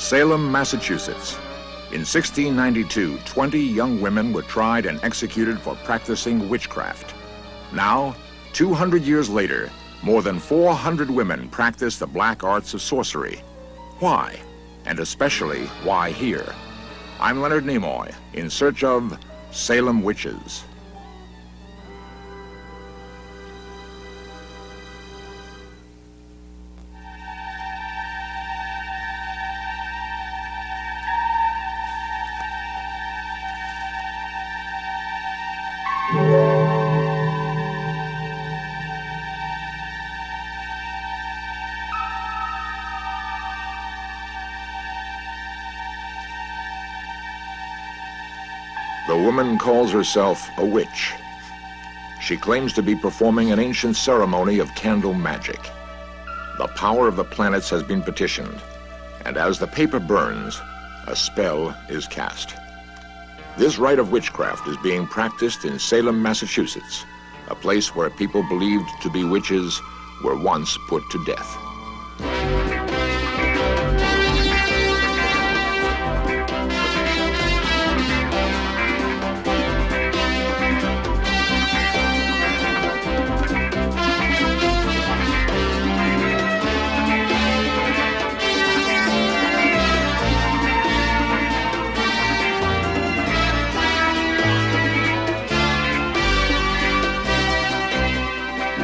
Salem, Massachusetts. In 1692, 20 young women were tried and executed for practicing witchcraft. Now, 200 years later, more than 400 women practice the black arts of sorcery. Why? And especially, why here? I'm Leonard Nimoy, in search of Salem Witches. The woman calls herself a witch. She claims to be performing an ancient ceremony of candle magic. The power of the planets has been petitioned, and as the paper burns, a spell is cast. This rite of witchcraft is being practiced in Salem, Massachusetts, a place where people believed to be witches were once put to death.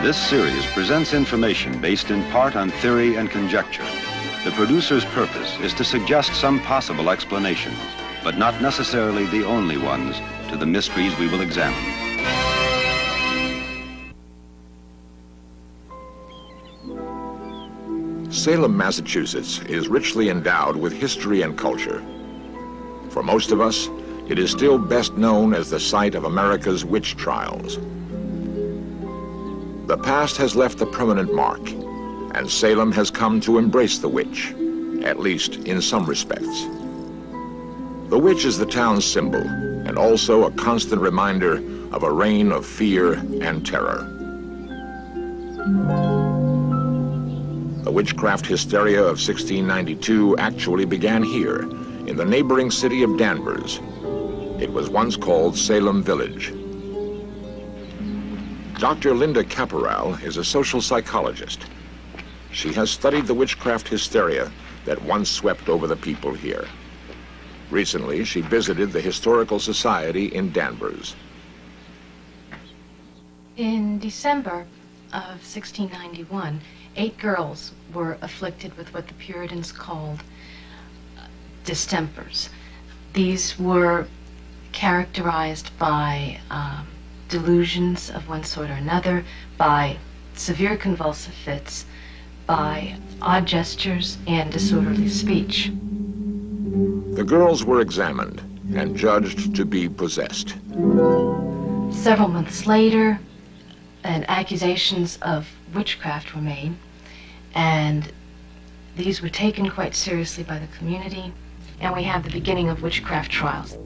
This series presents information based in part on theory and conjecture. The producer's purpose is to suggest some possible explanations, but not necessarily the only ones, to the mysteries we will examine. Salem, Massachusetts is richly endowed with history and culture. For most of us, it is still best known as the site of America's witch trials. The past has left a permanent mark, and Salem has come to embrace the witch, at least in some respects. The witch is the town's symbol, and also a constant reminder of a reign of fear and terror. The witchcraft hysteria of 1692 actually began here, in the neighboring city of Danvers. It was once called Salem Village. Dr. Linda Caporal is a social psychologist. She has studied the witchcraft hysteria that once swept over the people here. Recently, she visited the Historical Society in Danvers. In December of 1691, 8 girls were afflicted with what the Puritans called distempers. These were characterized by delusions of one sort or another, by severe convulsive fits, by odd gestures, and disorderly speech. The girls were examined and judged to be possessed. Several months later, accusations of witchcraft were made, and these were taken quite seriously by the community, and we have the beginning of witchcraft trials.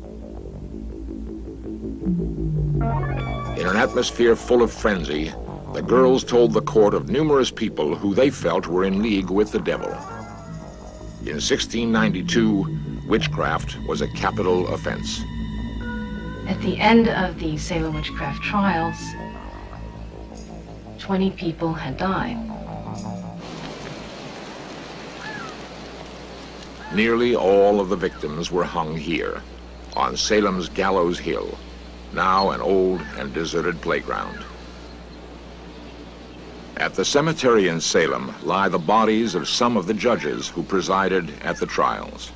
In an atmosphere full of frenzy, the girls told the court of numerous people who they felt were in league with the devil. In 1692, witchcraft was a capital offense. At the end of the Salem witchcraft trials, 20 people had died. Nearly all of the victims were hung here, on Salem's Gallows Hill, now an old and deserted playground. At the cemetery in Salem lie the bodies of some of the judges who presided at the trials.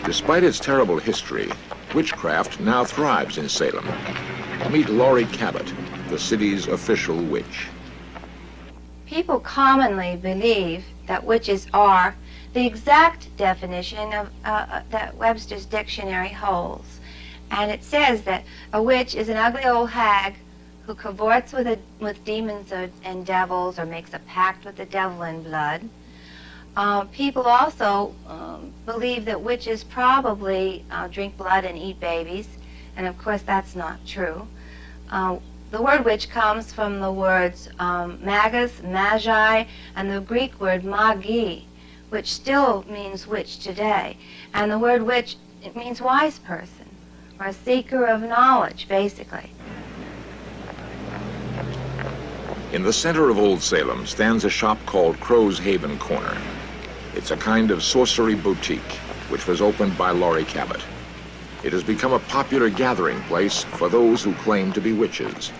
Despite its terrible history, witchcraft now thrives in Salem. Meet Laurie Cabot, the city's official witch. People commonly believe that witches are the exact definition of that Webster's dictionary holds. And it says that a witch is an ugly old hag who cavorts with demons and devils, or makes a pact with the devil in blood. People also believe that witches probably drink blood and eat babies, and of course that's not true. The word witch comes from the words magus, magi, and the Greek word magi, which still means witch today. And the word witch, it means wise person, or a seeker of knowledge, basically. In the center of Old Salem stands a shop called Crow's Haven Corner. It's a kind of sorcery boutique, which was opened by Laurie Cabot. It has become a popular gathering place for those who claim to be witches.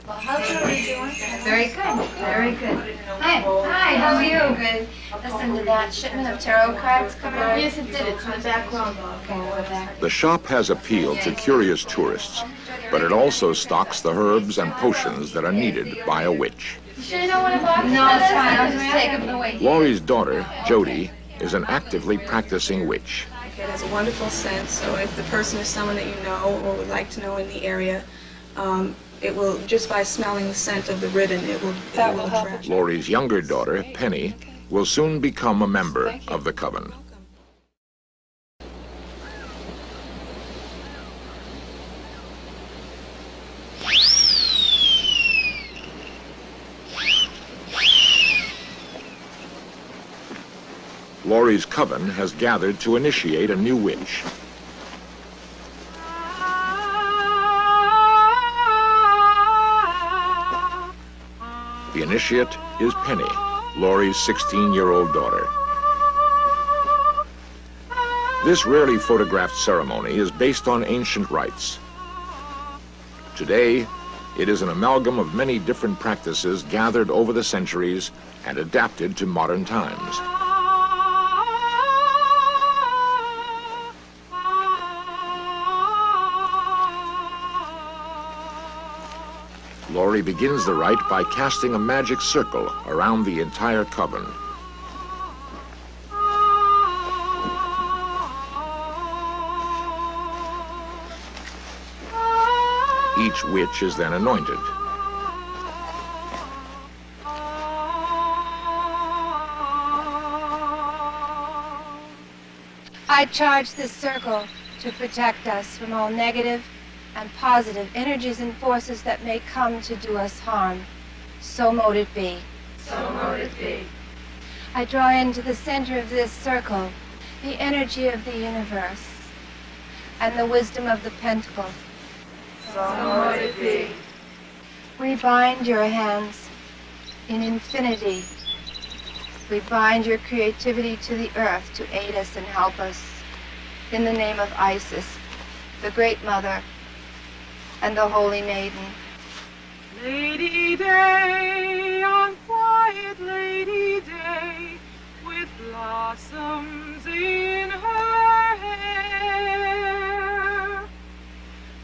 Well, how's everybody doing? Very good, very good. Hi, how are you? Good. Listen, did that shipment of tarot cards come out? Yes, it did. It's in the back room. Okay, we're back. The shop has appealed to curious tourists, but it also stocks the herbs and potions that are needed by a witch. You sure you don't want to box? No, it's fine. I'll just take them away. Laurie's daughter, Jody, is an actively practicing witch. It has a wonderful scent, so if the person is someone that you know or would like to know in the area, it will, just by smelling the scent of the ribbon, it will attract you. Laurie's younger daughter, Penny, will soon become a member of the coven. Laurie's coven has gathered to initiate a new witch. The initiate is Penny, Laurie's 16-year-old daughter. This rarely photographed ceremony is based on ancient rites. Today, it is an amalgam of many different practices gathered over the centuries and adapted to modern times. Laurie begins the rite by casting a magic circle around the entire coven. Each witch is then anointed. I charge this circle to protect us from all negative and positive energies and forces that may come to do us harm. So mote it be. So mote it be. I draw into the center of this circle the energy of the universe and the wisdom of the pentacle. So mote it be. We bind your hands in infinity. We bind your creativity to the earth to aid us and help us. In the name of Isis, the Great Mother, and the Holy Maiden. Lady Day, on quiet Lady Day, with blossoms in her hair,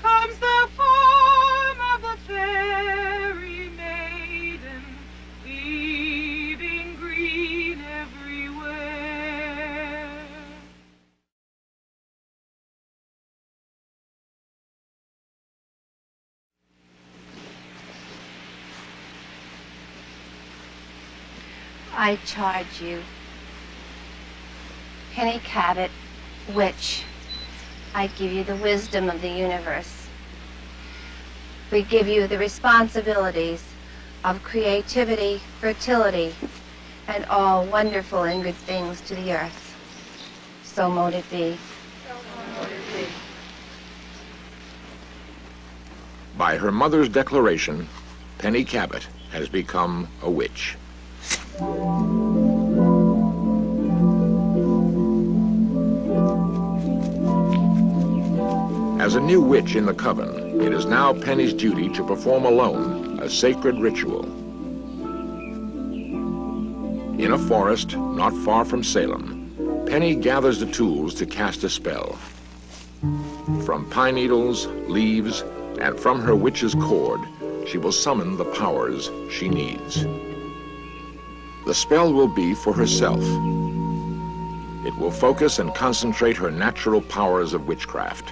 comes the form of the fairy maiden, weaving green everywhere. I charge you, Penny Cabot, witch. I give you the wisdom of the universe. We give you the responsibilities of creativity, fertility, and all wonderful and good things to the earth. So mote it be. By her mother's declaration, Penny Cabot has become a witch. As a new witch in the coven, it is now Penny's duty to perform alone a sacred ritual. In a forest not far from Salem, Penny gathers the tools to cast a spell. From pine needles, leaves, and from her witch's cord, she will summon the powers she needs. The spell will be for herself. It will focus and concentrate her natural powers of witchcraft.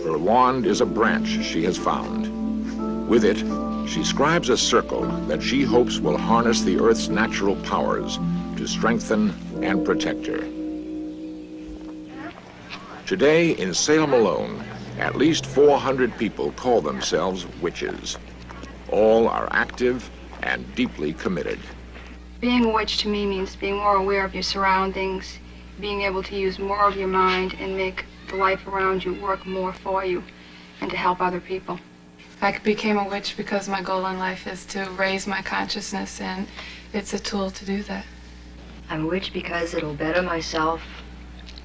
Her wand is a branch she has found. With it, she scribes a circle that she hopes will harness the Earth's natural powers to strengthen and protect her. Today, in Salem alone, at least 400 people call themselves witches. All are active and deeply committed. Being a witch to me means being more aware of your surroundings, being able to use more of your mind and make the life around you work more for you and to help other people. I became a witch because my goal in life is to raise my consciousness, and it's a tool to do that. I'm a witch because it'll better myself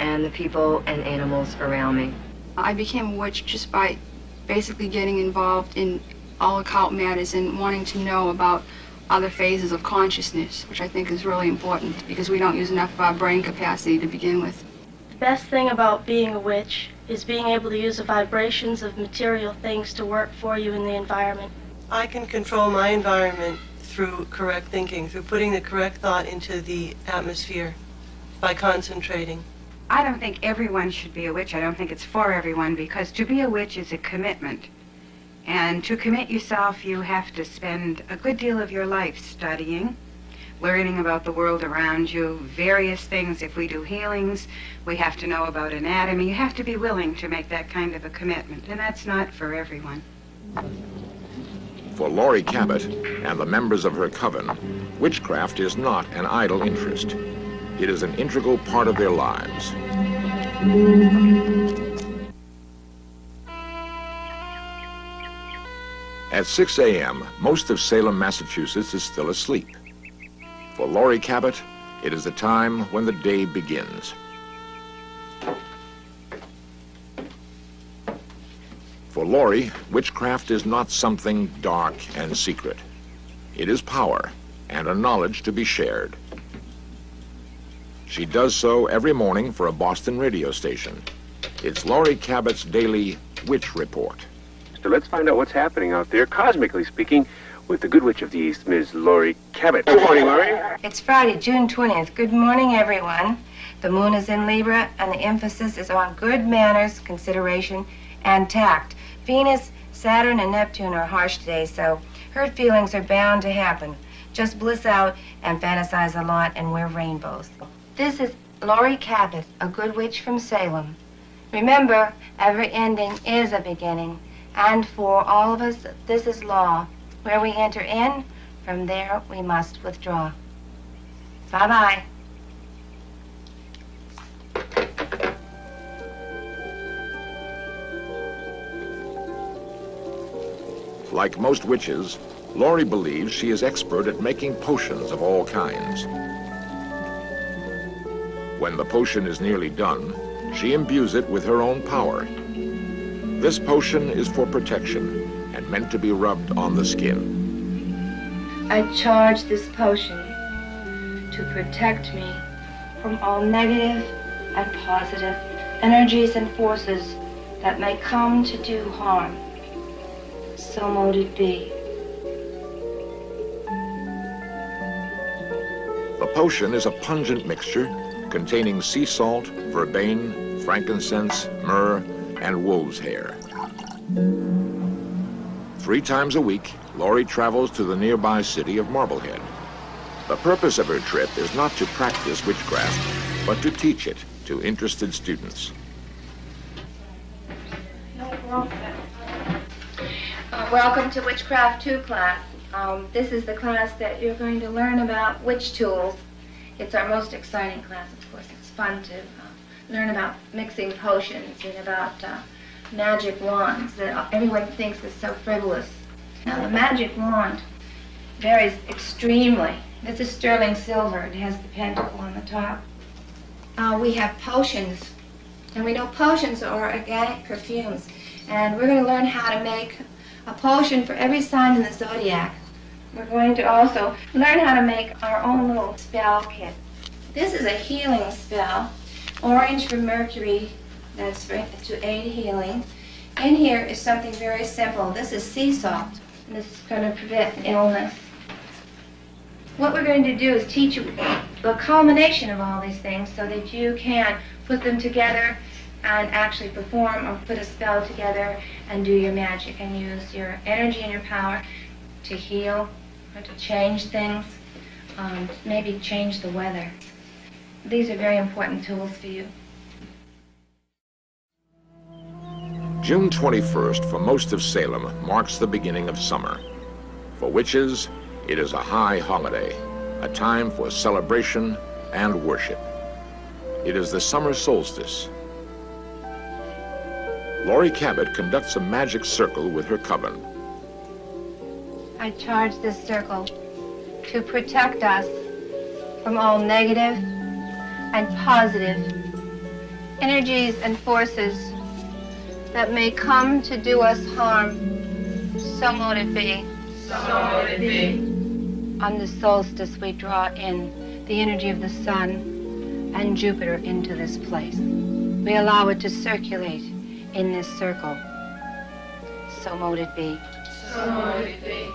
and the people and animals around me. I became a witch just by basically getting involved in all occult matters and wanting to know about other phases of consciousness, which I think is really important because we don't use enough of our brain capacity to begin with. The best thing about being a witch is being able to use the vibrations of material things to work for you in the environment. I can control my environment through correct thinking, through putting the correct thought into the atmosphere, by concentrating. I don't think everyone should be a witch. I don't think it's for everyone, because to be a witch is a commitment. And to commit yourself, you have to spend a good deal of your life studying, learning about the world around you, various things. If we do healings, we have to know about anatomy. You have to be willing to make that kind of a commitment, and that's not for everyone. For Laurie Cabot and the members of her coven, witchcraft is not an idle interest. It is an integral part of their lives. At 6 a.m., most of Salem, Massachusetts is still asleep. For Laurie Cabot, it is the time when the day begins. For Laurie, witchcraft is not something dark and secret. It is power and a knowledge to be shared. She does so every morning for a Boston radio station. It's Laurie Cabot's daily Witch Report. So let's find out what's happening out there, cosmically speaking, with the Good Witch of the East, Ms. Laurie Cabot. Good morning, Laurie. It's Friday, June 20th. Good morning, everyone. The moon is in Libra, and the emphasis is on good manners, consideration, and tact. Venus, Saturn, and Neptune are harsh today, so hurt feelings are bound to happen. Just bliss out and fantasize a lot and wear rainbows. This is Laurie Cabot, a good witch from Salem. Remember, every ending is a beginning, and for all of us, this is law. Where we enter in, from there we must withdraw. Bye-bye. Like most witches, Laurie believes she is expert at making potions of all kinds. When the potion is nearly done, she imbues it with her own power. This potion is for protection and meant to be rubbed on the skin. I charge this potion to protect me from all negative and positive energies and forces that may come to do harm. So mote it be. The potion is a pungent mixture containing sea salt, vervain, frankincense, myrrh, and wolf's hair. 3 times a week, Laurie travels to the nearby city of Marblehead. The purpose of her trip is not to practice witchcraft, but to teach it to interested students. Welcome to Witchcraft 2 class. This is the class that you're going to learn about witch tools. It's our most exciting class, of course. It's fun to learn about mixing potions and about magic wands that everyone thinks is so frivolous. Now, the magic wand varies extremely. This is sterling silver. It has the pentacle on the top. We have potions, and we know potions are organic perfumes, and we're going to learn how to make a potion for every sign in the zodiac. We're going to also learn how to make our own little spell kit. This is a healing spell, orange for Mercury, that's to aid healing. In here is something very simple. This is sea salt, and this is going to prevent illness. What we're going to do is teach you the culmination of all these things so that you can put them together and actually perform or put a spell together and do your magic and use your energy and your power to heal or to change things, maybe change the weather. These are very important tools for you. June 21st for most of Salem marks the beginning of summer. For witches, it is a high holiday, a time for celebration and worship. It is the summer solstice. Laurie Cabot conducts a magic circle with her coven. I charge this circle to protect us from all negative and positive energies and forces that may come to do us harm. So mote it be. So mote it be. On the solstice, we draw in the energy of the sun and Jupiter into this place. We allow it to circulate in this circle. So mote it be. So mote it be.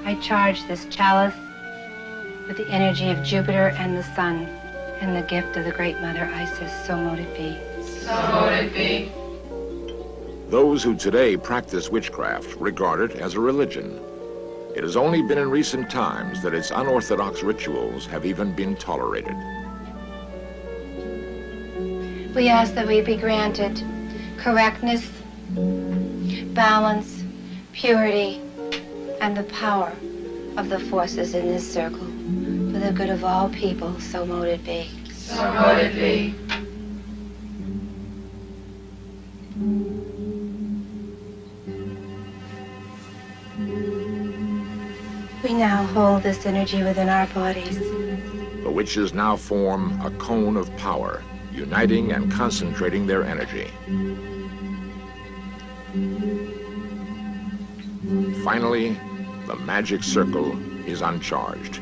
I charge this chalice with the energy of Jupiter and the sun and the gift of the Great Mother Isis. So mote it be. So mote it be. Those who today practice witchcraft regard it as a religion. It has only been in recent times that its unorthodox rituals have even been tolerated. We ask that we be granted correctness, balance, purity, and the power of the forces in this circle for the good of all people. So mote it be. So mote it be. We now hold this energy within our bodies. The witches now form a cone of power, uniting and concentrating their energy. Finally, the magic circle is uncharged.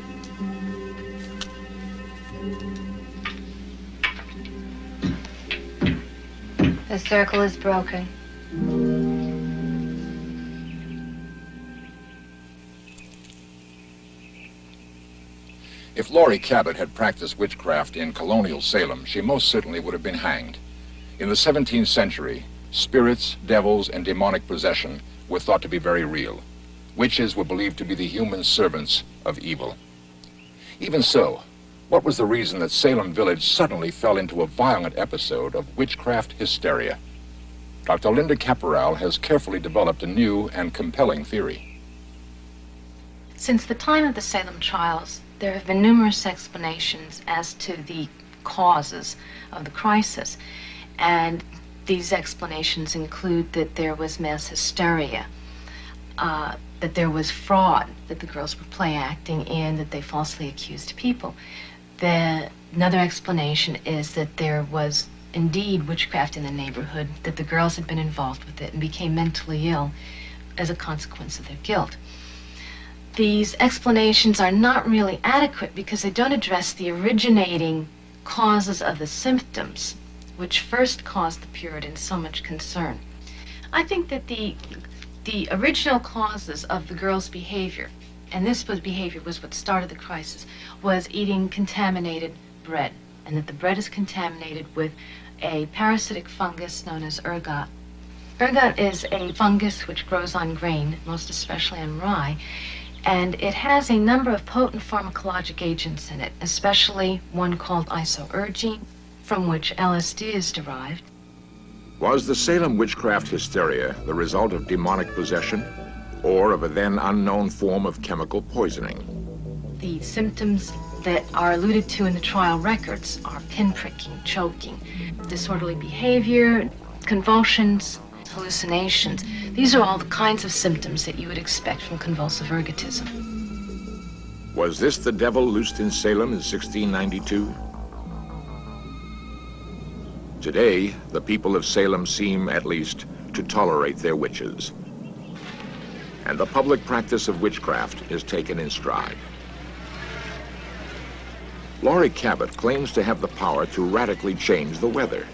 The circle is broken. If Laurie Cabot had practiced witchcraft in colonial Salem, she most certainly would have been hanged. In the 17th century, spirits, devils, and demonic possession were thought to be very real. Witches were believed to be the human servants of evil. Even so, what was the reason that Salem Village suddenly fell into a violent episode of witchcraft hysteria? Dr. Linda Caporal has carefully developed a new and compelling theory. Since the time of the Salem trials, there have been numerous explanations as to the causes of the crisis, and these explanations include that there was mass hysteria, that there was fraud, that the girls were play acting in, that they falsely accused people. Another explanation is that there was indeed witchcraft in the neighborhood, that the girls had been involved with it and became mentally ill as a consequence of their guilt. These explanations are not really adequate because they don't address the originating causes of the symptoms, which first caused the Puritans so much concern. I think that the original causes of the girls' behavior, and this behavior was what started the crisis, was eating contaminated bread, and that the bread is contaminated with a parasitic fungus known as ergot. Ergot is a fungus which grows on grain, most especially on rye, and it has a number of potent pharmacologic agents in it, especially one called isoergine, from which LSD is derived. Was the Salem witchcraft hysteria the result of demonic possession or of a then unknown form of chemical poisoning? The symptoms that are alluded to in the trial records are pinpricking, choking, disorderly behavior, convulsions, hallucinations. These are all the kinds of symptoms that you would expect from convulsive ergotism. Was this the devil loosed in Salem in 1692? Today, the people of Salem seem, at least, to tolerate their witches. And the public practice of witchcraft is taken in stride. Laurie Cabot claims to have the power to radically change the weather.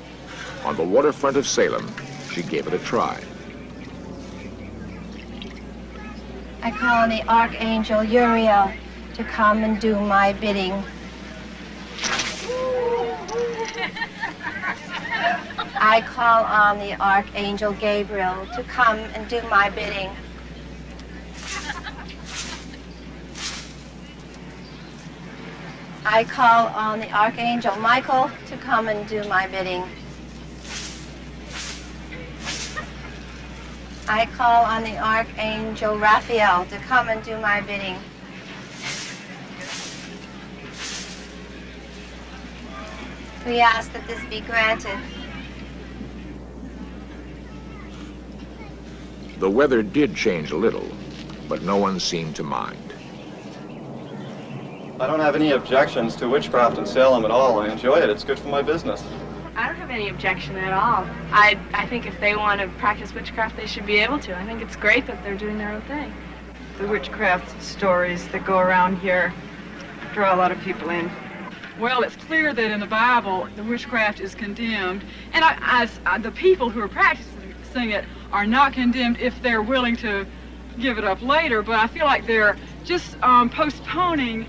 On the waterfront of Salem, she gave it a try. I call on the Archangel Uriel to come and do my bidding. I call on the Archangel Gabriel to come and do my bidding. I call on the Archangel Michael to come and do my bidding. I call on the Archangel Raphael to come and do my bidding. We ask that this be granted. The weather did change a little, but no one seemed to mind. I don't have any objections to witchcraft in Salem at all. I enjoy it. It's good for my business. I don't have any objection at all. I think if they want to practice witchcraft, they should be able to. I think it's great that they're doing their own thing. The witchcraft stories that go around here draw a lot of people in. Well, it's clear that in the Bible, the witchcraft is condemned, and the people who are practicing it are not condemned if they're willing to give it up later, but I feel like they're just postponing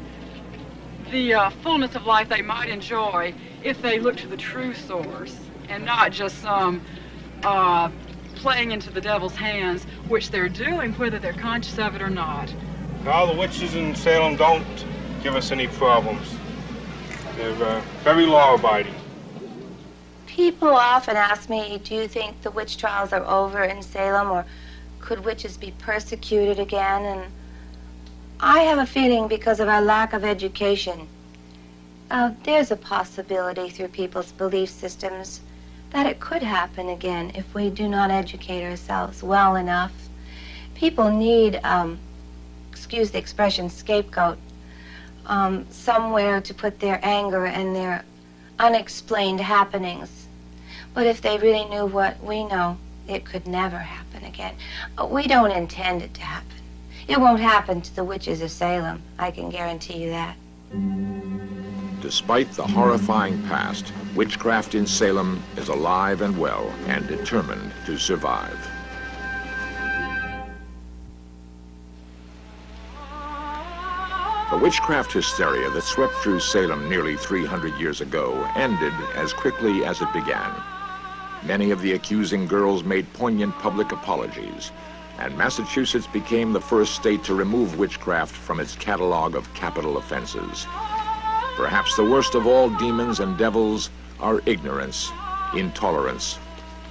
the fullness of life they might enjoy if they look to the true source and not just playing into the devil's hands, which they're doing whether they're conscious of it or not. All the witches in Salem don't give us any problems. They're very law-abiding. People often ask me, do you think the witch trials are over in Salem, or could witches be persecuted again? And I have a feeling because of our lack of education, there's a possibility through people's belief systems that it could happen again if we do not educate ourselves well enough. People need, excuse the expression, scapegoat, somewhere to put their anger and their unexplained happenings. But if they really knew what we know, it could never happen again. We don't intend it to happen. It won't happen to the witches of Salem, I can guarantee you that. Despite the horrifying past, witchcraft in Salem is alive and well and determined to survive. The witchcraft hysteria that swept through Salem nearly 300 years ago ended as quickly as it began. Many of the accusing girls made poignant public apologies, and Massachusetts became the first state to remove witchcraft from its catalog of capital offenses. Perhaps the worst of all demons and devils are ignorance, intolerance,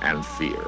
and fear.